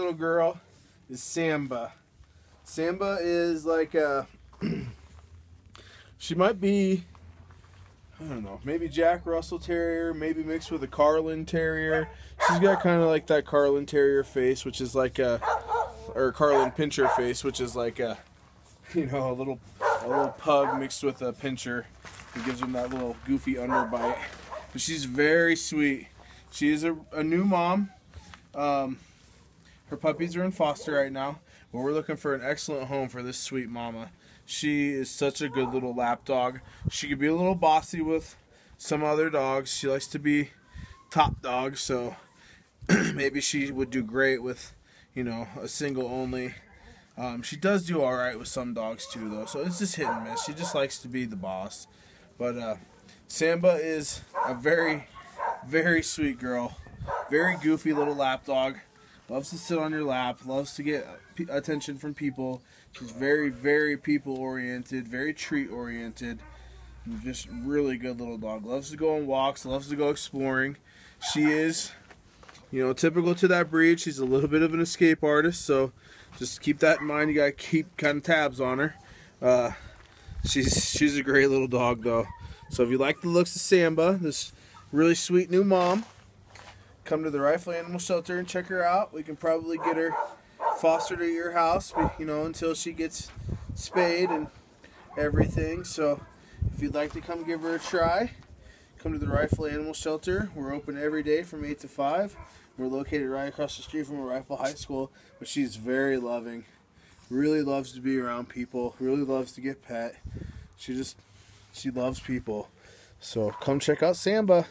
little girl is Samba. Samba is like a, she might be, I don't know, maybe Jack Russell Terrier, maybe mixed with a Carlin Terrier. She's got kind of like that Carlin Terrier face, which is like a, or Carlin Pinscher face, which is like a, you know, a little pug mixed with a pinscher. It gives them that little goofy underbite. But she's very sweet. She is a new mom. Her puppies are in foster right now, but we're looking for an excellent home for this sweet mama. She is such a good little lap dog. She could be a little bossy with some other dogs. She likes to be top dog, so maybe she would do great with, you know, a single only. She does do all right with some dogs too, though, so it's just hit and miss. She just likes to be the boss. But Samba is a very, very sweet girl. Very goofy little lap dog. Loves to sit on your lap. Loves to get attention from people. She's very, very people-oriented. Very treat-oriented. Just really good little dog. Loves to go on walks. Loves to go exploring. She is, you know, typical to that breed. She's a little bit of an escape artist, so just keep that in mind. You gotta keep kind of tabs on her. She's a great little dog, though. So if you like the looks of Samba, this really sweet new mom, come to the Rifle Animal Shelter and check her out. We can probably get her fostered at your house, you know, until she gets spayed and everything. So if you'd like to come give her a try, come to the Rifle Animal Shelter. We're open every day from 8 to 5. We're located right across the street from a Rifle High School, but she's very loving. Really loves to be around people. Really loves to get pet. She loves people. So come check out Samba.